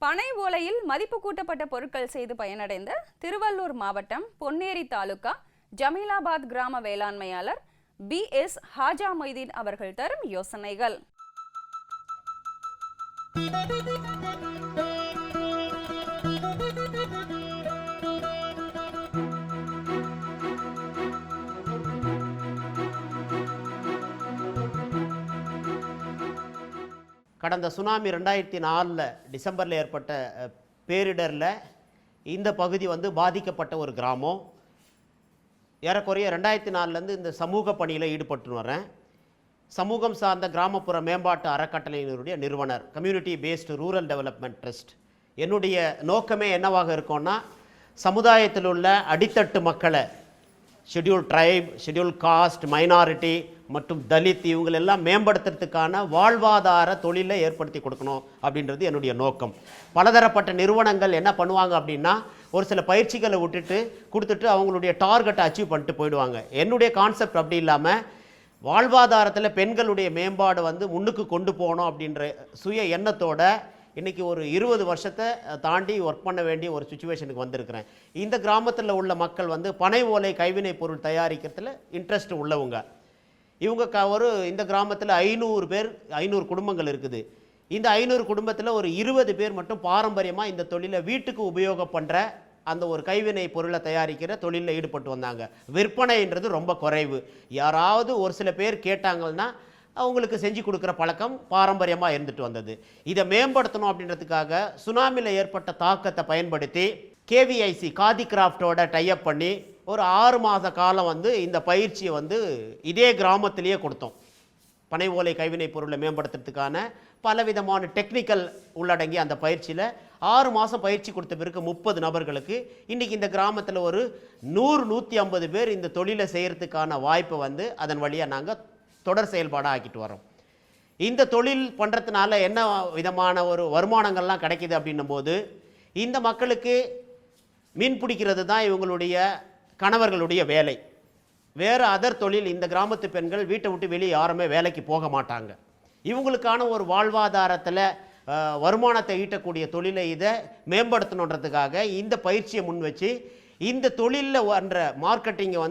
பனை ஓலையில் மதிப்பு கூட்டப்பட்ட பொருட்கள் செய்து பயனடைந்த திருவள்ளூர் மாவட்டம் பொன்னேரி தாலுகா ஜமீலாபாத் கிராம வேளாண்மையாளர் BS ஹாஜா மொய்தீன் அவர்கள் தரும் யோசனைகள். கடந்த சுனாமி 2004 டிசம்பரில் ஏற்பட்ட பேரிடரில் இந்த பகுதி பாதிக்கப்பட்ட ஒரு கிராமம். ஏறக்குறைய 2004 இந்த சமூக பணியில் ஈடுபட்டு வரேன். சமூகம் சார்ந்த கிராமப்புற மேம்பாட்டு அறக்கட்டளையினுடைய நிறுவனர், community based rural development trust. என்னுடைய நோக்கமே என்னவாக இருக்கும்னா, சமுதாயத்தில் உள்ள அடித்தட்டு மக்களை, schedule try, schedule cost, minority மற்றும் தலித் இவங்களெல்லாம் மேம்படுத்துறதுக்கான வாழ்வாதார தொழிலை ஏற்படுத்தி கொடுக்கணும் அப்படின்றது என்னுடைய நோக்கம். பலதரப்பட்ட நிறுவனங்கள் என்ன பண்ணுவாங்க அப்படின்னா, ஒரு சில பயிற்சிகளை கொடுத்துட்டு அவங்களுடைய டார்கெட்டை அச்சீவ் பண்ணிட்டு போயிடுவாங்க. என்னுடைய கான்செப்ட் அப்படி இல்லாமல், வாழ்வாதாரத்தில் பெண்களுடைய மேம்பாடு முன்னுக்கு கொண்டு போகணும் அப்படின்ற சுய எண்ணத்தோட இன்றைக்கி ஒரு 20 வருஷத்தை தாண்டி ஒர்க் பண்ண வேண்டிய ஒரு சுச்சுவேஷனுக்கு வந்திருக்கிறேன். இந்த கிராமத்தில் உள்ள மக்கள் பனை ஓலை கைவினை பொருள் தயாரிக்கிறதுல இன்ட்ரெஸ்ட் உள்ளவங்க. இவங்க இந்த கிராமத்தில் 500 குடும்பங்கள் இருக்குது. இந்த 500 குடும்பத்தில் ஒரு 20 பேர் மட்டும் பாரம்பரியமாக இந்த தொழிலை வீட்டுக்கு உபயோகம் பண்ணுற அந்த ஒரு கைவினை பொருளை தயாரிக்கிற தொழிலில் ஈடுபட்டு வந்தாங்க. விற்பனைன்றது ரொம்ப குறைவு. யாராவது ஒரு சில பேர் கேட்டாங்கன்னா அவங்களுக்கு செஞ்சு கொடுக்குற பழக்கம் பாரம்பரியமாக இருந்துட்டு வந்தது. இதை மேம்படுத்தணும் அப்படின்றதுக்காக சுனாமியில் ஏற்பட்ட தாக்கத்தை பயன்படுத்தி KVIC காதி கிராஃப்டோட டைப் பண்ணி ஒரு 6 மாத காலம் இந்த பயிற்சியை இதே கிராமத்திலேயே கொடுத்தோம். பனை ஓலை கைவினை பொருளை மேம்படுத்துறதுக்கான பலவிதமான டெக்னிக்கல் உள்ளடங்கி அந்த பயிற்சியில் 6 மாதம் பயிற்சி கொடுத்த பிறகு 30 நபர்களுக்கு இன்றைக்கி இந்த கிராமத்தில் ஒரு 100-150 பேர் இந்த தொழிலை செய்கிறதுக்கான வாய்ப்பை அதன் வழியாக நாங்கள் தொடர் செயல்பாடாக ஆக்கிட்டு வரோம். இந்த தொழில் பண்ணுறதுனால என்ன விதமான ஒரு வருமானங்கள்லாம் கிடைக்கிது அப்படின்னும் போது, இந்த மக்களுக்கு மீன் பிடிக்கிறது தான் இவங்களுடைய கணவர்களுடைய வேலை. வேறு அதர் தொழில் இந்த கிராமத்து பெண்கள் வீட்டை விட்டு வெளியே யாருமே வேலைக்கு போக மாட்டாங்க. இவங்களுக்கான ஒரு வாழ்வாதாரத்தில் வருமானத்தை ஈட்டக்கூடிய தொழிலை இதை மேம்படுத்தணுன்றதுக்காக இந்த பயிற்சியை முன் வச்சு இந்த தொழிலில் வர்ற மார்க்கெட்டிங்கை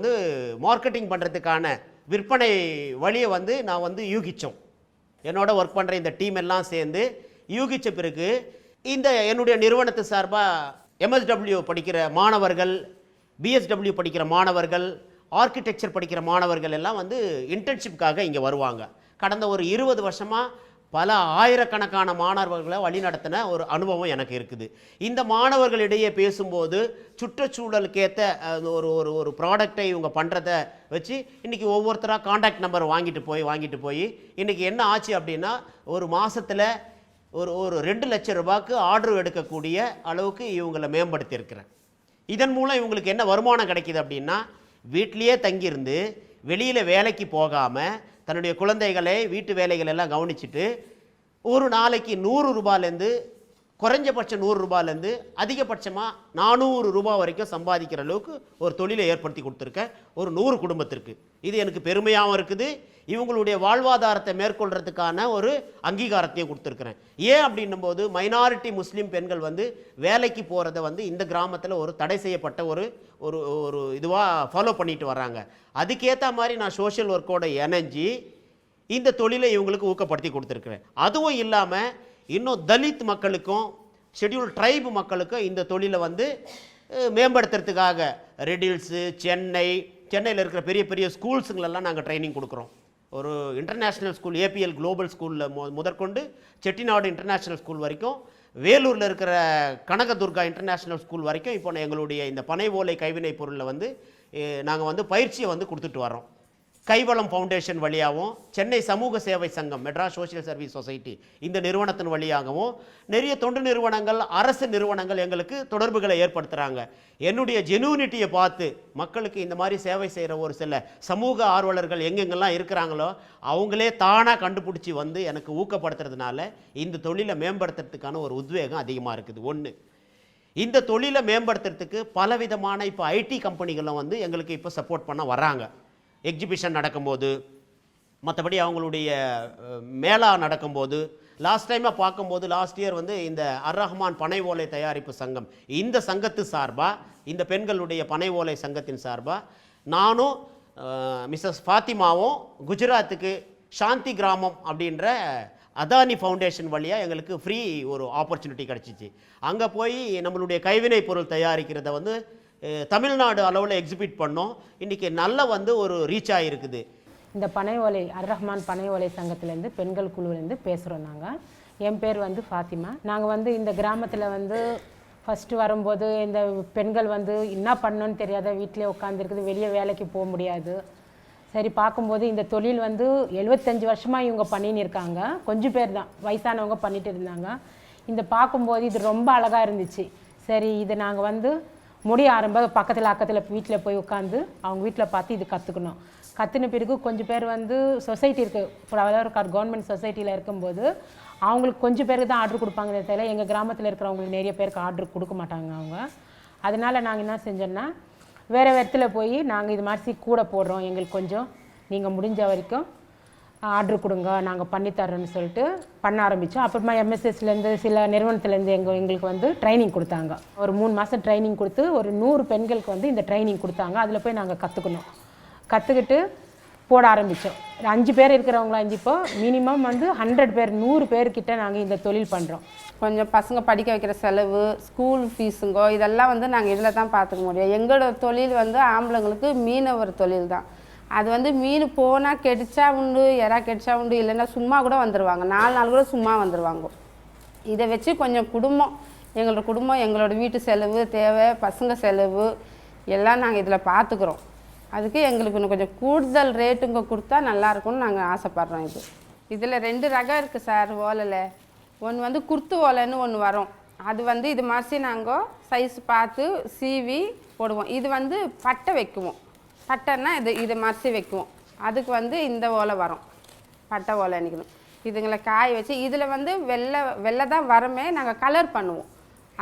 மார்க்கெட்டிங் பண்ணுறதுக்கான விற்பனை வழியை நான் யூகித்தோம். என்னோட ஒர்க் பண்ணுற இந்த டீம் எல்லாம் சேர்ந்து யூகித்த பிறகு இந்த என்னுடைய நிறுவனத்து சார்பாக MSW படிக்கிற மாணவர்கள், BSW படிக்கிற மாணவர்கள், ஆர்கிடெக்சர் படிக்கிற மாணவர்கள் எல்லாம் இன்டர்ன்ஷிப்காக இங்கே வருவாங்க. கடந்த ஒரு 20 வருஷமாக பல ஆயிரக்கணக்கான மாணவர்களை வழிநடத்தின ஒரு அனுபவம் எனக்கு இருக்குது. இந்த மாணவர்களிடையே பேசும்போது சுற்றுச்சூழலுக்கேற்ற ஒரு ஒரு ஒரு ப்ராடக்டை இவங்க பண்ணுறதை வச்சு இன்றைக்கி ஒவ்வொருத்தராக காண்டாக்ட் நம்பர் வாங்கிட்டு போய் இன்றைக்கி என்ன ஆச்சு அப்படின்னா, ஒரு மாதத்தில் ஒரு 2 லட்சம் ரூபாய்க்கு ஆர்டர் எடுக்கக்கூடிய அளவுக்கு இவங்களை மேம்படுத்தியிருக்கிறேன். இதன் மூலம் இவங்களுக்கு என்ன வருமானம் கிடைக்கிது அப்படின்னா, வீட்டிலையே தங்கியிருந்து வெளியில் வேலைக்கு போகாமல் தன்னுடைய குழந்தைகளை வீட்டு வேலைகள் எல்லாம் கவனிச்சுட்டு ஒரு நாளைக்கு 100 ரூபாயிலேருந்து குறைஞ்சபட்சம் 100 ரூபாயிலேருந்து அதிகபட்சமாக 400 ரூபா வரைக்கும் சம்பாதிக்கிற அளவுக்கு ஒரு தொழிலை ஏற்படுத்தி கொடுத்துருக்கேன் ஒரு 100 குடும்பத்திற்கு. இது எனக்கு பெருமையாகவும் இருக்குது. இவங்களுடைய வாழ்வாதாரத்தை மேற்கொள்கிறதுக்கான ஒரு அங்கீகாரத்தையும் கொடுத்துருக்குறேன். ஏன் அப்படின்னும் போது, மைனாரிட்டி முஸ்லீம் பெண்கள் வேலைக்கு போகிறத இந்த கிராமத்தில் ஒரு தடை செய்யப்பட்ட ஒரு ஒரு இதுவாக ஃபாலோ பண்ணிட்டு வர்றாங்க. அதுக்கேற்ற மாதிரி நான் சோஷியல் ஒர்க்கோட இணைஞ்சி இந்த தொழிலை இவங்களுக்கு ஊக்கப்படுத்தி கொடுத்துருக்குறேன். அதுவும் இல்லாமல் இன்னும் தலித் மக்களுக்கும் ஷெட்யூல் ட்ரைப் மக்களுக்கும் இந்த தொழிலை மேம்படுத்துறதுக்காக ரெடில்ஸு, சென்னையில் இருக்கிற பெரிய பெரிய ஸ்கூல்ஸுங்களெல்லாம் நாங்கள் ட்ரைனிங் கொடுக்குறோம். ஒரு இன்டர்நேஷ்னல் ஸ்கூல், APL குளோபல் ஸ்கூலில் முதற்கொண்டு செட்டிநாடு இன்டர்நேஷ்னல் ஸ்கூல் வரைக்கும், வேலூரில் இருக்கிற கனகதுர்கா இன்டர்நேஷ்னல் ஸ்கூல் வரைக்கும் இப்போ எங்களுடைய இந்த பனை ஓலை கைவினை பொருளில் நாங்கள் பயிற்சியை கொடுத்துட்டு வரோம். கைவளம் ஃபவுண்டேஷன் வழியாகவும், சென்னை சமூக சேவை சங்கம், மெட்ராஸ் சோஷியல் சர்வீஸ் சொசைட்டி இந்த நிறுவனத்தின் வழியாகவும் நிறைய தொண்டு நிறுவனங்கள், அரசு நிறுவனங்கள் எங்களுக்கு தொடர்புகளை ஏற்படுத்துகிறாங்க. என்னுடைய ஜெனுவினிட்டியை பார்த்து மக்களுக்கு இந்த மாதிரி சேவை செய்கிற ஒரு சில சமூக ஆர்வலர்கள் எங்கெங்கெல்லாம் இருக்கிறாங்களோ அவங்களே தானாக கண்டுபிடிச்சி எனக்கு ஊக்கப்படுத்துறதுனால இந்த தொழிலை மேம்படுத்துறதுக்கான ஒரு உத்வேகம் அதிகமாக இருக்குது. ஒன்று, இந்த தொழிலை மேம்படுத்துறதுக்கு பலவிதமான இப்போ IT கம்பெனிகளும் எங்களுக்கு இப்போ சப்போர்ட் பண்ண வர்றாங்க. எக்ஸிபிஷன் நடக்கும்போது, மற்றபடி அவங்களுடைய மேளா நடக்கும்போது, லாஸ்ட் டைமாக பார்க்கும்போது லாஸ்ட் இயர் வந்து இந்த அர்-ரஹ்மான் பனை ஓலை தயாரிப்பு சங்கம், இந்த சங்கத்து சார்பாக, இந்த பெண்களுடைய பனை ஓலை சங்கத்தின் சார்பாக நானும் மிஸ்ஸஸ் ஃபாத்திமாவும் குஜராத்துக்கு சாந்தி கிராமம் அப்படின்ற அதானி ஃபவுண்டேஷன் வழியாக எங்களுக்கு ஃப்ரீ ஒரு ஆப்பர்ச்சுனிட்டி கிடச்சிச்சு. அங்கே போய் நம்மளுடைய கைவினை பொருள் தயாரிக்கிறத வந்து தமிழ்நாடு அளவில் எக்ஸிபிட் பண்ணோம். இன்றைக்கி நல்ல வந்து ஒரு ரீச் ஆகிருக்குது. இந்த பனை ஓலை அர்-ரஹ்மான் பனை ஓலை சங்கத்திலேருந்து பெண்கள் குழுவிலேருந்து பேசுகிறோம். நாங்கள், என் பேர் வந்து ஃபாத்திமா. நாங்கள் வந்து இந்த கிராமத்தில் வந்து ஃபஸ்ட்டு வரும்போது இந்த பெண்கள் வந்து என்ன பண்ணணும்னு தெரியாத வீட்டிலே உட்காந்துருக்குது, வெளியே வேலைக்கு போக முடியாது. சரி, பார்க்கும்போது இந்த தொழில் வந்து 75 வருஷமாக இவங்க பண்ணின்னு இருக்காங்க. கொஞ்சம் பேர் தான் வயசானவங்க பண்ணிட்டு இருந்தாங்க. இந்த பார்க்கும்போது இது ரொம்ப அழகாக இருந்துச்சு. சரி, இது நாங்கள் வந்து முடிய பக்கத்தில் அக்கத்தில் வீட்டில் போய் உட்காந்து அவங்க வீட்டில் பார்த்து இது கற்றுக்கணும். கற்றுன பிறகு கொஞ்சம் பேர் வந்து சொசைட்டி இருக்குது, அதாவது கவர்மெண்ட் சொசைட்டியில் இருக்கும்போது அவங்களுக்கு கொஞ்சம் பேருக்கு தான் ஆர்டர் கொடுப்பாங்க. தவிர எங்கள் கிராமத்தில் இருக்கிறவங்களுக்கு நிறைய பேருக்கு ஆர்டர் கொடுக்க மாட்டாங்க அவங்க. அதனால் நாங்கள் என்ன செஞ்சோன்னா, வேறு இடத்துல போய் நாங்கள் இது மாதிரி கூட போடுறோம், எங்களுக்கு கொஞ்சம் நீங்கள் முடிஞ்ச வரைக்கும் ஆர்டர் கொடுங்க, நாங்கள் பண்ணித்தரோன்னு சொல்லிட்டு பண்ண ஆரம்பித்தோம். அப்புறமா எம்எஸ்எஸ்லேருந்து சில நிறுவனத்துலேருந்து எங்களுக்கு வந்து ட்ரைனிங் கொடுத்தாங்க. ஒரு 3 மாதம் ட்ரைனிங் கொடுத்து ஒரு 100 பெண்களுக்கு வந்து இந்த ட்ரைனிங் கொடுத்தாங்க. அதில் போய் நாங்கள் கற்றுக்கிட்டு போட ஆரம்பித்தோம். 5 பேர் இருக்கிறவங்களா இருந்து இப்போ மினிமம் வந்து 100 பேர் 100 பேர்கிட்ட நாங்கள் இந்த தொழில் பண்ணுறோம். கொஞ்சம் பசங்க படிக்க வைக்கிற செலவு, ஸ்கூல் ஃபீஸுங்கோ, இதெல்லாம் வந்து நாங்கள் இதில் தான் பார்த்துக்க முடியும். எங்களோட தொழில் வந்து ஆம்பளைங்களுக்கு மீனவர் தொழில் தான். அது வந்து மீன் போனால் கெடிச்சா உண்டு, எறா கெடிச்சா உண்டு, இல்லைன்னா சும்மா கூட வந்துடுவாங்க, 4 நாள் கூட சும்மா வந்துடுவாங்க. இதை வச்சு கொஞ்சம் எங்களோட குடும்பம் எங்களோட வீட்டு செலவு தேவை, பசங்க செலவு எல்லாம் நாங்கள் இதில் பார்த்துக்குறோம். அதுக்கு எங்களுக்கு இன்னும் கொஞ்சம் கூடுதல் ரேட்டுங்க கொடுத்தா நல்லாயிருக்கும்னு நாங்கள் ஆசைப்பட்றோம். இதில் 2 ரகம் இருக்குது சார் ஓலையில். ஒன்று வந்து குர்த்து ஓலைன்னு ஒன்று வரும். அது வந்து இது மாதிரி நாங்கள் சைஸ் பார்த்து சீவி போடுவோம். இது வந்து பட்டை வைக்குவோம். பட்டைன்னா இது மாதிரி வைக்குவோம். அதுக்கு வந்து இந்த ஓலை வரும், பட்டை ஓலை நிற்கணும். இதுங்களை காய வச்சு இதில் வந்து வெள்ளை தான் வரமே, நாங்கள் கலர் பண்ணுவோம்.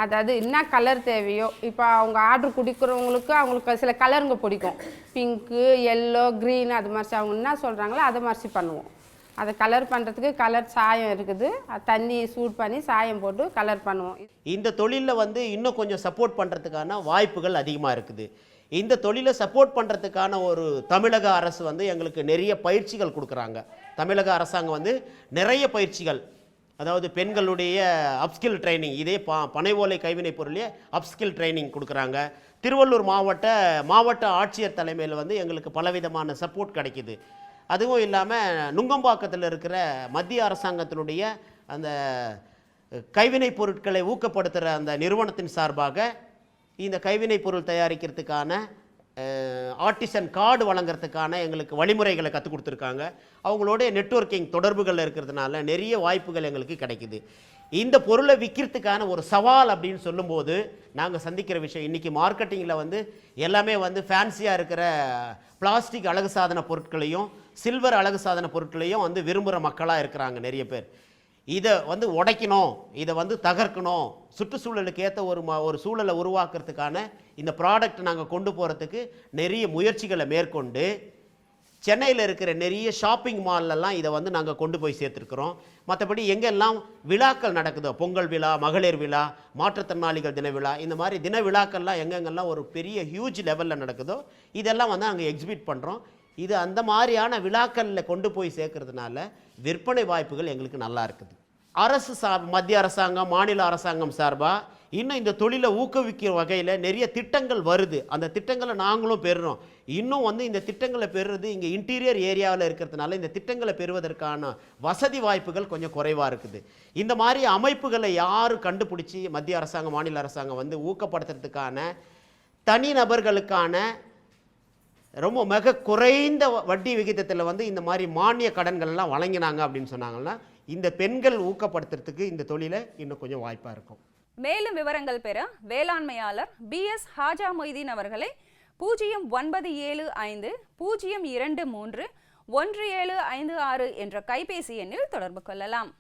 அதாவது என்ன கலர் தேவையோ, இப்போ அவங்க ஆர்டர் கொடுக்குறவங்களுக்கு அவங்களுக்கு சில கலருங்க பிடிக்கும், பிங்க்கு, எல்லோ, க்ரீன், அது மாதிரி அவங்க என்ன சொல்கிறாங்களோ அதை மாதிரி பண்ணுவோம். அதை கலர் பண்ணுறதுக்கு கலர் சாயம் இருக்குது, தண்ணி சூட் பண்ணி சாயம் போட்டு கலர் பண்ணுவோம். இந்த தொழிலில் வந்து இன்னும் கொஞ்சம் சப்போர்ட் பண்ணுறதுக்கான வாய்ப்புகள் அதிகமாக இருக்குது. இந்த தொழிலை சப்போர்ட் பண்ணுறதுக்கான ஒரு தமிழக அரசு வந்து எங்களுக்கு நிறைய பயிற்சிகள் கொடுக்குறாங்க. தமிழக அரசாங்கம் வந்து நிறைய பயிற்சிகள், அதாவது பெண்களுடைய அப்ஸ்கில் ட்ரைனிங், இதே பனை ஓலை கைவினை பொருளே அப்ஸ்கில் ட்ரைனிங் கொடுக்குறாங்க. திருவள்ளூர் மாவட்ட ஆட்சியர் தலைமையில் வந்து எங்களுக்கு பலவிதமான சப்போர்ட் கிடைக்கிது. அதுவும் இல்லாமல் நுங்கம்பாக்கத்தில் இருக்கிற மத்திய அரசாங்கத்தினுடைய அந்த கைவினை பொருட்களை ஊக்கப்படுத்துகிற அந்த நிறுவனத்தின் சார்பாக இந்த கைவினை பொருள் தயாரிக்கிறதுக்கான ஆர்டிசன் கார்டு வழங்குறதுக்கான எங்களுக்கு வழிமுறைகளை கற்றுக் கொடுத்துருக்காங்க. அவங்களோட நெட்வொர்க்கிங் தொடர்புகள் இருக்கிறதுனால நிறைய வாய்ப்புகள் எங்களுக்கு கிடைக்குது. இந்த பொருளை விற்கிறதுக்கான ஒரு சவால் அப்படின்னு சொல்லும்போது நாங்கள் சந்திக்கிற விஷயம், இன்றைக்கி மார்க்கெட்டிங்கில் வந்து எல்லாமே வந்து ஃபேன்சியாக இருக்கிற பிளாஸ்டிக் அழகு சாதன பொருட்களையும் சில்வர் அழகு சாதன பொருட்களையும் வந்து விரும்புகிற மக்களாக இருக்கிறாங்க நிறைய பேர். இதை வந்து உடைக்கணும், இதை வந்து தகர்க்கணும், சுற்றுச்சூழலுக்கு ஏற்ற ஒரு சூழலை உருவாக்குறதுக்கான இந்த ப்ராடக்ட் நாங்கள் கொண்டு போகிறதுக்கு நிறைய முயற்சிகளை மேற்கொண்டு சென்னையில் இருக்கிற நிறைய ஷாப்பிங் மால்லலாம் இதை வந்து நாங்கள் கொண்டு போய் சேர்த்துருக்குறோம். மற்றபடி எங்கெல்லாம் விழாக்கள் நடக்குதோ, பொங்கல் விழா, மகளிர் விழா, மாற்றுத்திறனாளிகள் தின விழா, இந்த மாதிரி தின விழாக்கள்லாம் எங்கெங்கெல்லாம் ஒரு பெரிய ஹியூஜ் லெவலில் நடக்குதோ இதெல்லாம் வந்து நாங்கள் எக்ஸிபிட் பண்ணுறோம். இது அந்த மாதிரியான விழாக்களில் கொண்டு போய் சேர்க்கறதுனால விற்பனை வாய்ப்புகள் எங்களுக்கு நல்லா இருக்குது. அரசு மத்திய அரசாங்கம், மாநில அரசாங்கம் சார்பாக இன்னும் இந்த தொழிலை ஊக்குவிக்கிற வகையில் நிறைய திட்டங்கள் வருது. அந்த திட்டங்களை நாங்களும் பெறுறோம். இன்னும் வந்து இந்த திட்டங்களை பெறுறது இங்கே இன்டீரியர் ஏரியாவில் இருக்கிறதுனால இந்த திட்டங்களை பெறுவதற்கான வசதி வாய்ப்புகள் கொஞ்சம் குறைவாக இருக்குது. இந்த மாதிரி அமைப்புகளை யார் கண்டுபிடிச்சி மத்திய அரசாங்கம், மாநில அரசாங்கம் வந்து ஊக்கப்படுத்துறதுக்கான தனிநபர்களுக்கான ரொம்ப மிக குறைந்த வட்டி விகிதத்தில் வந்து இந்த மாதிரி மானிய கடன்கள்லாம் வழங்கினாங்க அப்படின்னு சொன்னாங்கன்னா இந்த பெண்கள் ஊக்கப்படுத்துறதுக்கு இந்த தொழிலை இன்னும் கொஞ்சம் வாய்ப்பாக இருக்கும். மேலும் விவரங்கள் பெற வேளாண்மையாளர் BS ஹாஜா மொய்தீன் அவர்களை 0975 023 1756 என்ற கைபேசி எண்ணில் தொடர்பு கொள்ளலாம்.